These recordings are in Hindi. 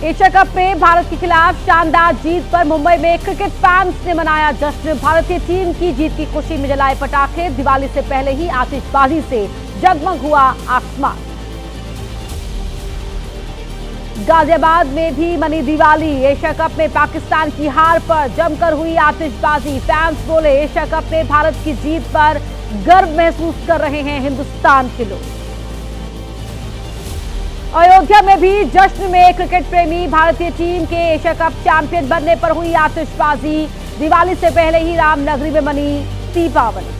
एशिया कप में भारत के खिलाफ शानदार जीत पर मुंबई में क्रिकेट फैंस ने मनाया जश्न। भारतीय टीम की जीत की खुशी में जलाए पटाखे। दिवाली से पहले ही आतिशबाजी से जगमग हुआ आसमान। गाजियाबाद में भी मनी दिवाली। एशिया कप में पाकिस्तान की हार पर जमकर हुई आतिशबाजी। फैंस बोले, एशिया कप में भारत की जीत पर गर्व महसूस कर रहे हैं हिंदुस्तान के लोग। अयोध्या में भी जश्न में क्रिकेट प्रेमी। भारतीय टीम के एशिया कप चैंपियन बनने पर हुई आतिशबाजी। दिवाली से पहले ही रामनगरी में मनी दीपावली।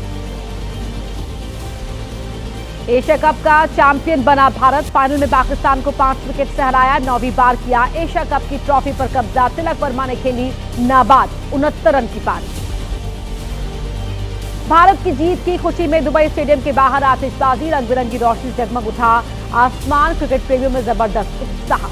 एशिया कप का चैंपियन बना भारत। फाइनल में पाकिस्तान को 5 विकेट से हराया। 9वीं बार किया एशिया कप की ट्रॉफी पर कब्जा। तिलक वर्मा ने खेली नाबाद 69 रन की पारी। भारत की जीत की खुशी में दुबई स्टेडियम के बाहर आतिशबाजी। रंग बिरंगी रोशनी जगमग उठा आसमान। क्रिकेट प्रेमियों में जबरदस्त उत्साह।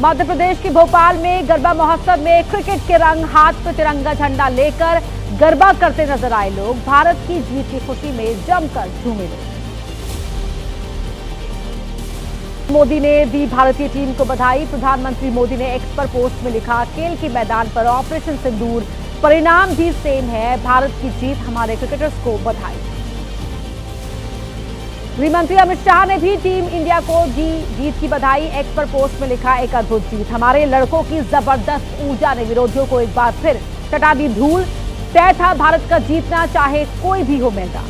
मध्य प्रदेश के भोपाल में गरबा महोत्सव में क्रिकेट के रंग। हाथ पर तिरंगा झंडा लेकर गरबा करते नजर आए लोग। भारत की जीत की खुशी में जमकर झूमे लोग। मोदी ने दी भारतीय टीम को बधाई। प्रधानमंत्री मोदी ने एक्स पर पोस्ट में लिखा, खेल के मैदान पर ऑपरेशन सिंदूर परिणाम भी सेम है। भारत की जीत, हमारे क्रिकेटर्स को बधाई। गृहमंत्री अमित शाह ने भी टीम इंडिया को दी जीत की बधाई। एक्स पर पोस्ट में लिखा, एक अद्भुत जीत, हमारे लड़कों की जबरदस्त ऊर्जा ने विरोधियों को एक बार फिर चटा दी धूल। तय था भारत का जीतना, चाहे कोई भी हो मैदान।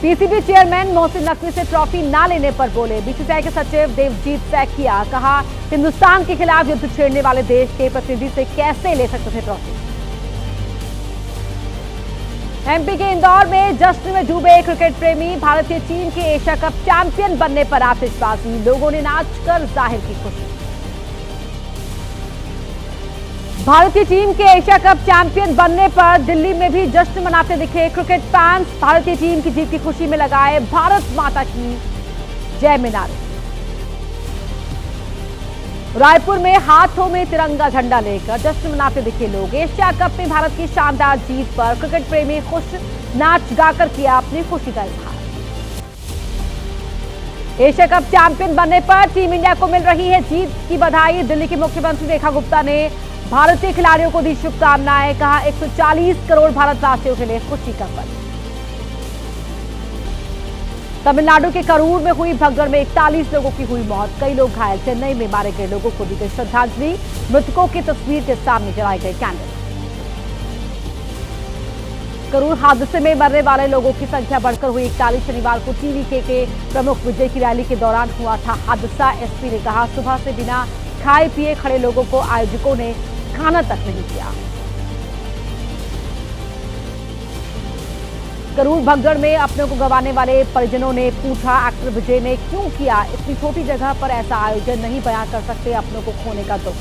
पीसीबी चेयरमैन मोहसिन नकवी से ट्रॉफी ना लेने पर बोले। बीसीसीआई के सचिव देवजीत सैकिया। कहा, हिंदुस्तान के खिलाफ युद्ध छेड़ने वाले देश के प्रतिनिधि से कैसे ले सकते थे ट्रॉफी। एमपी के इंदौर में जश्न में डूबे क्रिकेट प्रेमी। भारतीय टीम के एशिया कप चैंपियन बनने पर आतिशबाजी। लोगों ने नाचकर जाहिर की खुशी। भारतीय टीम के एशिया कप चैंपियन बनने पर दिल्ली में भी जश्न मनाते दिखे क्रिकेट फैंस। भारतीय टीम की जीत की खुशी में लगाए भारत माता की जय मीनारे। रायपुर में हाथों में तिरंगा झंडा लेकर जश्न मनाते दिखे लोग। एशिया कप में भारत की शानदार जीत पर क्रिकेट प्रेमी खुश। नाच गाकर किया अपनी खुशी का इजहार। एशिया कप चैंपियन बनने पर टीम इंडिया को मिल रही है जीत की बधाई। दिल्ली की मुख्यमंत्री रेखा गुप्ता ने भारतीय खिलाड़ियों को दी शुभकामनाएं। कहा, 140 करोड़ भारतवासियों के लिए खुशी का पल। तमिलनाडु के करूर में हुई भगदड़ में 41 लोगों की हुई मौत, कई लोग घायल। चेन्नई में मारे गए लोगों को दी गई श्रद्धांजलि। मृतकों की तस्वीर के सामने जलाए गए कैंडल। करूर हादसे में मरने वाले लोगों की संख्या बढ़कर हुई 41। शनिवार को टीवीके के प्रमुख विजय की रैली के दौरान हुआ था हादसा। एसपी ने कहा, सुबह से बिना खाए पिए खड़े लोगों को आयोजकों ने खाना तक नहीं किया। करूर भगदड़ में अपने को गंवाने वाले परिजनों ने पूछा, एक्टर विजय ने क्यों किया। इतनी छोटी जगह पर ऐसा आयोजन नहीं बयां कर सकते अपनों को खोने का दुख।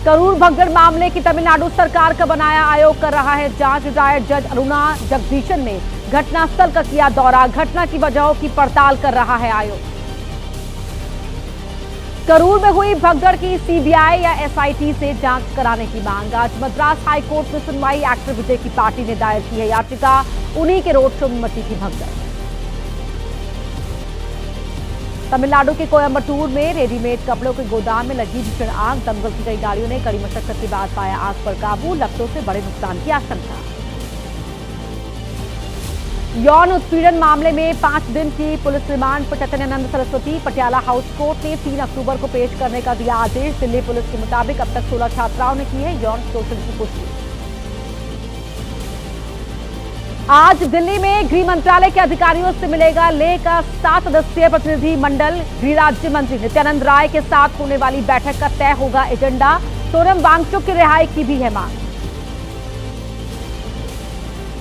करूर भगदड़ मामले की तमिलनाडु सरकार का बनाया आयोग कर रहा है जांच। रिटायर्ड जज अरुणा जगदीशन ने घटनास्थल का किया दौरा। घटना की वजहों की पड़ताल कर रहा है आयोग। करूर में हुई भगदड़ की सीबीआई या एसआईटी से जांच कराने की मांग। आज मद्रास हाईकोर्ट में सुनवाई। एक्टर विजय की पार्टी ने दायर की है याचिका। उन्हीं के रोड शो में मची थी भगदड़। तमिलनाडु के कोयम्बटूर में रेडीमेड कपड़ों के गोदाम में लगी भीषण आग। दमकल की कई गाड़ियों ने कड़ी मशक्कत के बाद पाया आग पर काबू। लपटों से बड़े नुकसान की आशंका। यौन उत्पीड़न मामले में 5 दिन की पुलिस रिमांड पर चैतन्यानंद सरस्वती। पटियाला हाउस कोर्ट ने 3 अक्टूबर को पेश करने का दिया आदेश। दिल्ली पुलिस के मुताबिक अब तक 16 छात्राओं ने की है यौन शोषण की पुष्टि। आज दिल्ली में गृह मंत्रालय के अधिकारियों से मिलेगा लेह का 7 सदस्यीय प्रतिनिधि मंडल। गृह राज्य मंत्री नित्यानंद राय के साथ होने वाली बैठक का तय होगा एजेंडा। सोनम वांगचुक की रिहाई की भी है मांग।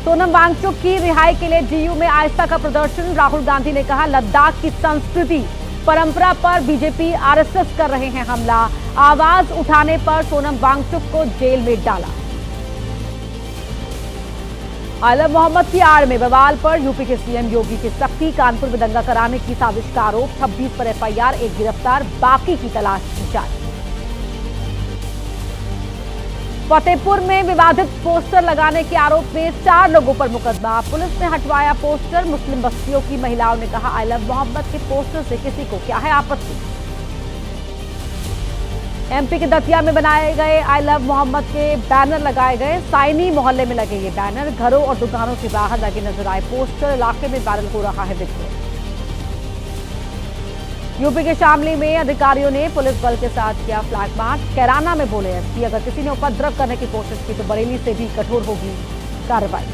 सोनम वांगचुक की रिहाई के लिए जीयू में आस्था का प्रदर्शन। राहुल गांधी ने कहा, लद्दाख की संस्कृति परंपरा पर बीजेपी आरएसएस कर रहे हैं हमला। आवाज उठाने पर सोनम वांगचुक को जेल में डाला। आलम मोहम्मद की आड़ में बवाल पर यूपी के सीएम योगी की सख्ती। कानपुर में दंगा कराने की साजिश का आरोप। 26 पर एफआईआर, 1 गिरफ्तार, बाकी की तलाश जारी। फतेहपुर में विवादित पोस्टर लगाने के आरोप में 4 लोगों पर मुकदमा। पुलिस ने हटवाया पोस्टर। मुस्लिम बस्तियों की महिलाओं ने कहा, आई लव मोहम्मद के पोस्टर से किसी को क्या है आपत्ति। एमपी के दतिया में बनाए गए आई लव मोहम्मद के बैनर लगाए गए। साइनी मोहल्ले में लगे ये बैनर घरों और दुकानों के बाहर लगे नजर आए। पोस्टर इलाके में वायरल हो रहा है विक्रय। यूपी के शामली में अधिकारियों ने पुलिस बल के साथ किया फ्लैग मार्च। कैराना में बोले एसपी, अगर किसी ने उपद्रव करने की कोशिश की तो बरेली से भी कठोर होगी कार्रवाई।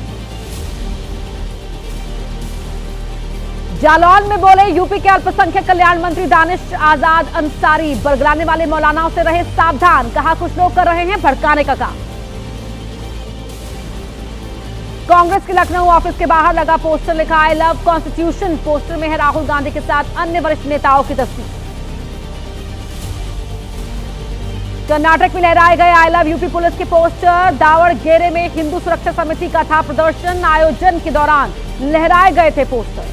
जालौन में बोले यूपी के अल्पसंख्यक कल्याण मंत्री दानिश आजाद अंसारी, बरगलाने वाले मौलानाओं से रहे सावधान। कहा, कुछ लोग कर रहे हैं भड़काने का काम। कांग्रेस के लखनऊ ऑफिस के बाहर लगा पोस्टर, लिखा आई लव कॉन्स्टिट्यूशन। पोस्टर में है राहुल गांधी के साथ अन्य वरिष्ठ नेताओं की तस्वीर। कर्नाटक में लहराए गए आई लव यूपी पुलिस के पोस्टर। दावड़गेरे में हिंदू सुरक्षा समिति का था प्रदर्शन। आयोजन के दौरान लहराए गए थे पोस्टर।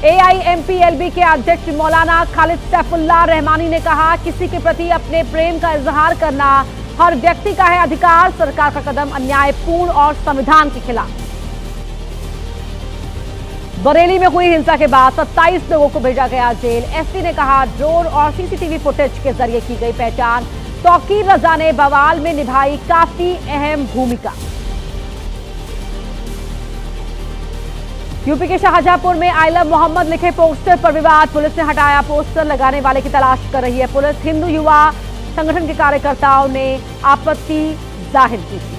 एआईएमपीएलबी के अध्यक्ष मौलाना खालिद सैफुल्लाह रहमानी ने कहा, किसी के प्रति अपने प्रेम का इजहार करना हर व्यक्ति का है अधिकार। सरकार का कदम अन्यायपूर्ण और संविधान के खिलाफ। बरेली में हुई हिंसा के बाद 27 लोगों को भेजा गया जेल। एसपी ने कहा, ड्रोन और सीसीटीवी फुटेज के जरिए की गई पहचान। तौकीर रजा ने बवाल में निभाई काफी अहम भूमिका। यूपी के शाहजहांपुर में आई लव मोहम्मद लिखे पोस्टर पर विवाद। पुलिस ने हटाया पोस्टर। लगाने वाले की तलाश कर रही है पुलिस। हिंदू युवा संगठन के कार्यकर्ताओं ने आपत्ति जाहिर की थी।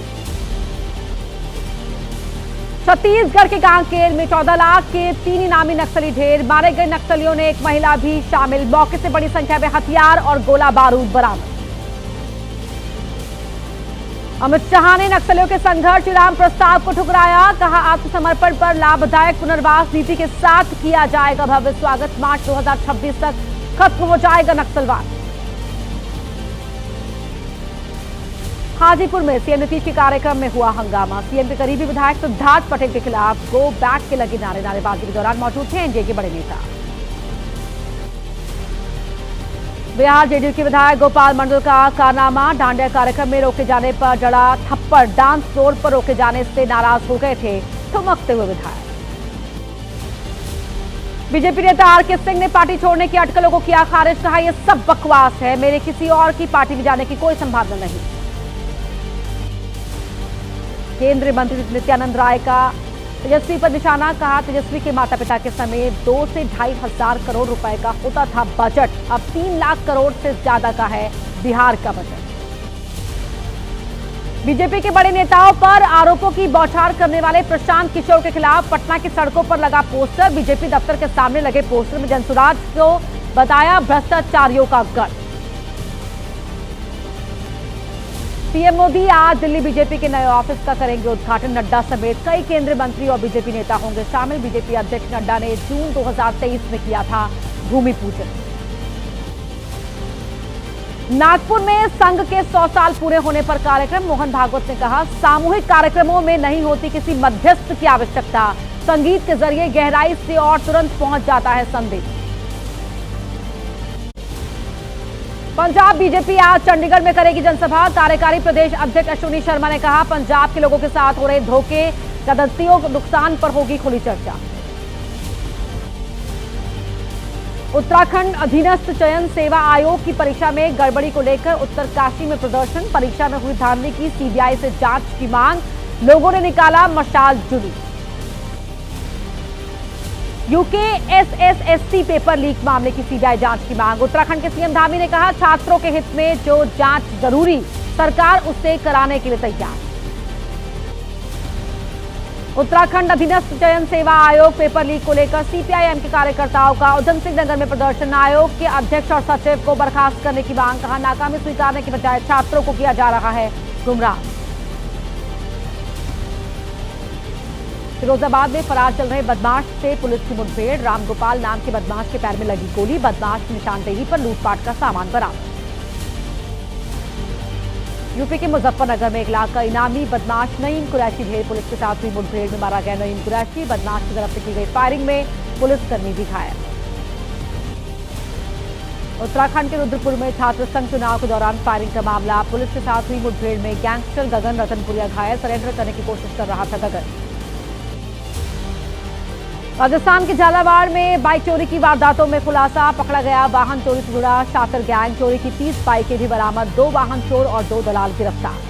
छत्तीसगढ़ के कांकेर में 14 लाख के 3 इनामी नक्सली ढेर। मारे गए नक्सलियों ने एक महिला भी शामिल। मौके से बड़ी संख्या में हथियार और गोला बारूद बरामद। अमित शाह ने नक्सलियों के संघर्ष विराम प्रस्ताव को ठुकराया। कहा, आत्मसमर्पण पर लाभदायक पुनर्वास नीति के साथ किया जाएगा भव्य स्वागत। मार्च 2026 तक खत्म हो जाएगा नक्सलवाद। हाजीपुर में सीएम नीतीश के कार्यक्रम में हुआ हंगामा। सीएम के करीबी विधायक सिद्धार्थ पटेल के खिलाफ गो बैक के लगे नारेबाजी के दौरान मौजूद थे एनडीए के बड़े नेता। बिहार जेडीयू के विधायक गोपाल मंडल का कारनामा। डांडिया कार्यक्रम में रोके जाने पर जड़ा थप्पड़। डांस फ्लोर पर रोके जाने से नाराज हो गए थे ठुमकते हुए विधायक। बीजेपी नेता आरके सिंह ने पार्टी छोड़ने की अटकलों को किया खारिज। कहा, यह सब बकवास है, मेरे किसी और की पार्टी में जाने की कोई संभावना नहीं। केंद्रीय मंत्री नित्यानंद राय का तेजस्वी पर निशाना। कहा, तेजस्वी के माता पिता के समय 2 से 2,500 करोड़ रुपए का होता था बजट, अब 3 लाख करोड़ से ज्यादा का है बिहार का बजट। बीजेपी के बड़े नेताओं पर आरोपों की बौछार करने वाले प्रशांत किशोर के खिलाफ पटना की सड़कों पर लगा पोस्टर। बीजेपी दफ्तर के सामने लगे पोस्टर में जनसुराज को बताया भ्रष्टाचारियों का गढ़। पीएम मोदी आज दिल्ली बीजेपी के नए ऑफिस का करेंगे उद्घाटन। नड्डा समेत कई केंद्रीय मंत्री और बीजेपी नेता होंगे शामिल। बीजेपी अध्यक्ष नड्डा ने जून 2023 में किया था भूमि पूजन। नागपुर में संघ के 100 साल पूरे होने पर कार्यक्रम। मोहन भागवत ने कहा, सामूहिक कार्यक्रमों में नहीं होती किसी मध्यस्थ की आवश्यकता। संगीत के जरिए गहराई से और तुरंत पहुंच जाता है संदेश। पंजाब बीजेपी आज चंडीगढ़ में करेगी जनसभा। कार्यकारी प्रदेश अध्यक्ष अश्विनी शर्मा ने कहा, पंजाब के लोगों के साथ हो रहे धोखे गलतियों नुकसान पर होगी खुली चर्चा। उत्तराखंड अधीनस्थ चयन सेवा आयोग की परीक्षा में गड़बड़ी को लेकर उत्तरकाशी में प्रदर्शन। परीक्षा में हुई धांधली की सीबीआई से जांच की मांग। लोगों ने निकाला मशाल जुलूस। यूके एसएसएससी पेपर लीक मामले की सीबीआई जांच की मांग। उत्तराखंड के सीएम धामी ने कहा, छात्रों के हित में जो जांच जरूरी, सरकार उसे कराने के लिए तैयार। उत्तराखंड अधीनस्थ चयन सेवा आयोग पेपर लीक को लेकर सीपीआईएम के कार्यकर्ताओं का उधम सिंह नगर में प्रदर्शन। आयोग के अध्यक्ष और सचिव को बर्खास्त करने की मांग। कहा, नाकामी स्वीकारने की बजाय छात्रों को किया जा रहा है गुमराह। फिरोजाबाद में फरार चल रहे बदमाश से पुलिस की मुठभेड़। रामगोपाल नाम के बदमाश के पैर में लगी गोली। बदमाश की निशानदेही पर लूटपाट का सामान बरामद। यूपी के मुजफ्फरनगर में 1 लाख का इनामी बदमाश नईम कुरैशी ढेर। पुलिस के साथ हुई मुठभेड़ में मारा गया नईम कुरैशी। बदमाश की तरफ से की गई फायरिंग में पुलिसकर्मी भी घायल। उत्तराखंड के रुद्रपुर में छात्र संघ चुनाव के दौरान फायरिंग का मामला। पुलिस के साथ हुई मुठभेड़ में गैंगस्टर गगन रतनपुरिया घायल, सरेंडर करने की कोशिश कर रहा था गगन। राजस्थान के झालावाड़ में बाइक चोरी की वारदातों में खुलासा, पकड़ा गया वाहन चोरी से जुड़ा शातिर गैंग। चोरी की 30 बाइकें भी बरामद, 2 वाहन चोर और 2 दलाल गिरफ्तार।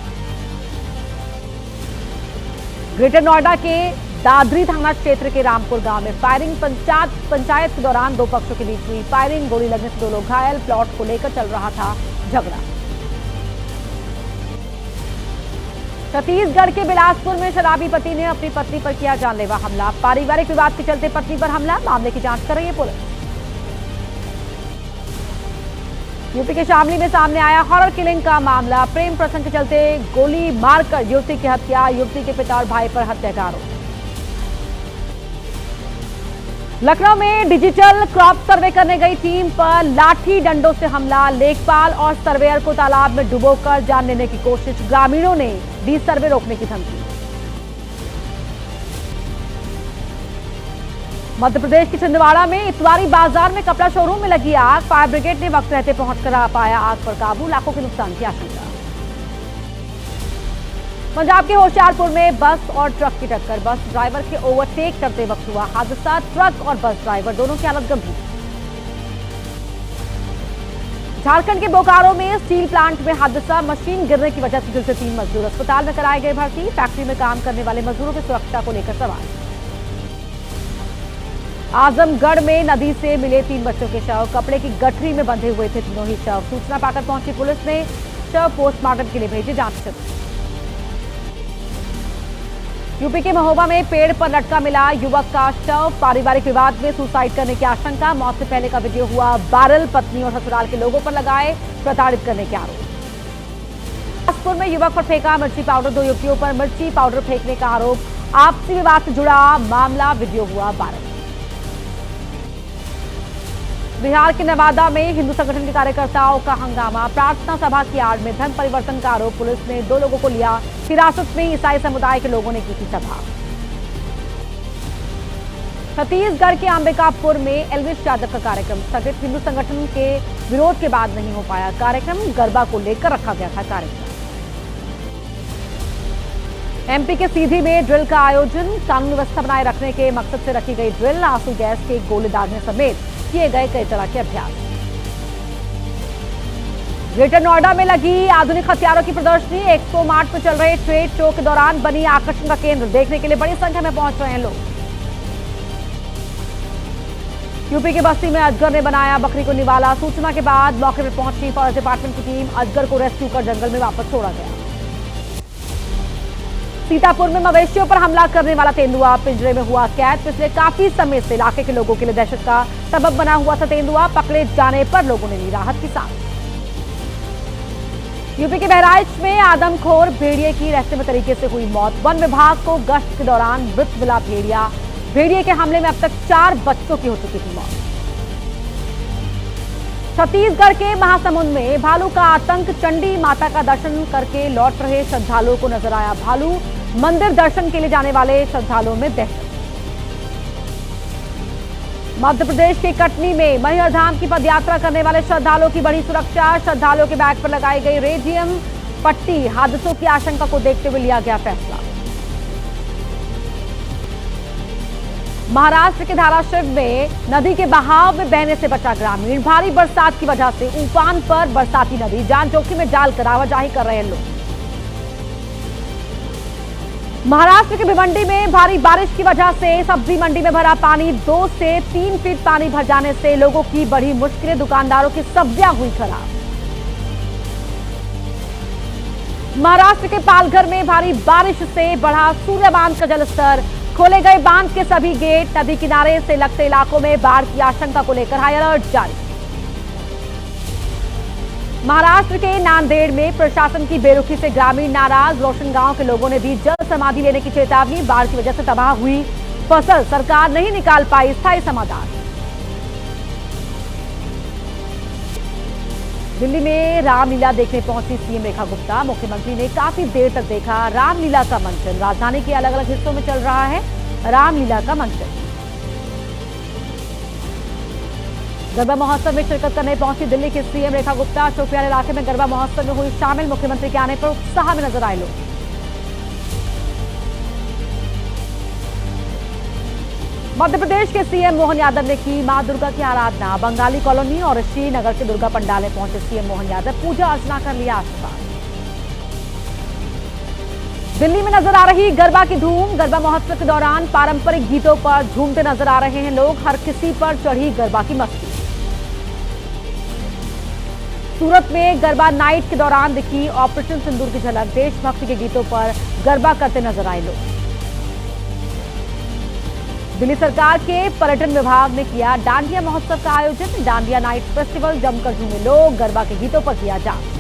ग्रेटर नोएडा के दादरी थाना क्षेत्र के रामपुर गांव में फायरिंग, पंचायत के दौरान 2 पक्षों के बीच हुई फायरिंग, गोली लगने से 2 लोग घायल। प्लॉट को लेकर चल रहा था झगड़ा। छत्तीसगढ़ के बिलासपुर में शराबी पति ने अपनी पत्नी पर किया जानलेवा हमला। पारिवारिक विवाद के चलते पत्नी पर हमला, मामले की जांच कर रही है पुलिस। यूपी के शामली में सामने आया हॉरर किलिंग का मामला। प्रेम प्रसंग के चलते गोली मारकर युवती की हत्या, युवती के पिता और भाई पर हत्या का आरोप। लखनऊ में डिजिटल क्रॉप सर्वे करने गई टीम पर लाठी डंडों से हमला, लेखपाल और सर्वेयर को तालाब में डुबोकर जान लेने की कोशिश। ग्रामीणों ने दी सर्वे रोकने की धमकी। मध्य प्रदेश के छिंदवाड़ा में इतवारी बाजार में कपड़ा शोरूम में लगी आग, फायर ब्रिगेड ने वक्त रहते पहुंचकर पाया आग पर काबू, लाखों के नुकसान की आशंका। पंजाब के होशियारपुर में बस और ट्रक की टक्कर, बस ड्राइवर के ओवरटेक करते वक्त हुआ हादसा। ट्रक और बस ड्राइवर दोनों की हालत गंभीर। झारखंड के बोकारो में स्टील प्लांट में हादसा, मशीन गिरने की वजह से झुलसे 3 मजदूर अस्पताल में कराए गए भर्ती। फैक्ट्री में काम करने वाले मजदूरों की सुरक्षा को लेकर सवाल। आजमगढ़ में नदी से मिले 3 बच्चों के शव, कपड़े की गठरी में बंधे हुए थे तीनों ही शव। सूचना पाकर पहुंची पुलिस ने शव पोस्टमार्टम के लिए भेजे, जांच शुरू। यूपी के महोबा में पेड़ पर लटका मिला युवक का शव, पारिवारिक विवाद में सुसाइड करने की आशंका। मौत से पहले का वीडियो हुआ वायरल, पत्नी और ससुराल के लोगों पर लगाए प्रताड़ित करने के आरोप। बिलासपुर में युवक पर फेंका मिर्ची पाउडर, 2 युवतियों पर मिर्ची पाउडर फेंकने का आरोप। आपसी विवाद से जुड़ा मामला, वीडियो हुआ वायरल। बिहार के नवादा में हिंदू संगठन के कार्यकर्ताओं का हंगामा, प्रार्थना सभा की आड़ में धर्म परिवर्तन का आरोप। पुलिस ने 2 लोगों को लिया हिरासत में, ईसाई समुदाय के लोगों ने की थी सभा। छत्तीसगढ़ के अंबिकापुर में एल्विस यादव का कार्यक्रम स्थगित, हिंदू संगठन के विरोध के बाद नहीं हो पाया कार्यक्रम। गरबा को लेकर रखा गया था कार्यक्रम। एमपी के सीधी में ड्रिल का आयोजन, कानून व्यवस्था बनाए रखने के मकसद से रखी गई ड्रिल। आंसू गैस के गोले दागने समेत किए गए कई तरह के अभ्यास। ग्रेटर नोएडा में लगी आधुनिक हथियारों की प्रदर्शनी, एक्सपो मार्ट में चल रहे ट्रेड शो के दौरान बनी आकर्षण का केंद्र। देखने के लिए बड़ी संख्या में पहुंच रहे हैं लोग। यूपी के बस्ती में अजगर ने बनाया बकरी को निवाला, सूचना के बाद मौके पर पहुंची फॉरेस्ट डिपार्टमेंट की टीम। अजगर को रेस्क्यू कर जंगल में वापस छोड़ा गया। सीतापुर में मवेशियों पर हमला करने वाला तेंदुआ पिंजरे में हुआ कैद। पिछले काफी समय से इलाके के लोगों के लिए दहशत का सबब बना हुआ था तेंदुआ। पकड़े जाने पर लोगों ने ली राहत की सांस। यूपी के बहराइच में आदमखोर भेड़िए की रहस्यमय तरीके से हुई मौत। वन विभाग को गश्त के दौरान मृत मिला भेड़िया। भेड़िए के हमले में अब तक 4 बच्चों की हो चुकी थी मौत। छत्तीसगढ़ के महासमुंद में भालू का आतंक, चंडी माता का दर्शन करके लौट रहे श्रद्धालुओं को नजर आया भालू। मंदिर दर्शन के लिए जाने वाले श्रद्धालुओं में दहशत। मध्य प्रदेश के कटनी में मैहर धाम की पदयात्रा करने वाले श्रद्धालुओं की बड़ी सुरक्षा। श्रद्धालुओं के बैग पर लगाई गई रेडियम पट्टी। हादसों की आशंका को देखते हुए लिया गया फैसला। महाराष्ट्र के धाराशिव में नदी के बहाव में बहने से बचा ग्रामीण। भारी बरसात की वजह से उफान पर बरसाती नदी, जान जोखिम में डालकर आवाजाही कर रहे लोग। महाराष्ट्र के भिवंडी में भारी बारिश की वजह से सब्जी मंडी में भरा पानी। 2 से 3 फीट पानी भर जाने से लोगों की बढ़ी मुश्किलें, दुकानदारों की सब्जियां हुई खराब। महाराष्ट्र के पालघर में भारी बारिश से बढ़ा सूर्य बांध का जलस्तर। खोले गए बांध के सभी गेट। नदी किनारे से लगते इलाकों में बाढ़ की आशंका को लेकर हाई अलर्ट जारी। महाराष्ट्र के नांदेड़ में प्रशासन की बेरुखी से ग्रामीण नाराज। रोशन गांव के लोगों ने दी जल समाधि लेने की चेतावनी। बाढ़ की वजह से तबाह हुई फसल, सरकार नहीं निकाल पाई स्थायी समाधान। दिल्ली में रामलीला देखने पहुंची सीएम रेखा गुप्ता। मुख्यमंत्री ने काफी देर तक देखा रामलीला का मंचन। राजधानी के अलग अलग हिस्सों में चल रहा है रामलीला का मंचन। गरबा महोत्सव में शिरकत करने पहुंची दिल्ली की सीएम रेखा गुप्ता। शोपियान इलाके में गरबा महोत्सव में हुई शामिल। मुख्यमंत्री के आने पर उत्साह में नजर आए लोग। मध्य प्रदेश के सीएम मोहन यादव ने की मां दुर्गा की आराधना। बंगाली कॉलोनी और श्रीनगर के दुर्गा पंडाल में पहुंचे सीएम मोहन यादव। पूजा अर्चना कर लिया आशीर्वाद। दिल्ली में नजर आ रही गरबा की धूम। गरबा महोत्सव के दौरान पारंपरिक गीतों पर झूमते नजर आ रहे हैं लोग। हर किसी पर चढ़ी गरबा की मस्ती। सूरत में गरबा नाइट के दौरान दिखी ऑपरेशन सिंदूर की झलक। देशभक्ति के गीतों पर गरबा करते नजर आए लोग। दिल्ली सरकार के पर्यटन विभाग ने किया डांडिया महोत्सव का आयोजन। डांडिया नाइट फेस्टिवल जमकर झूमे लोग। गरबा के गीतों पर किया डांस।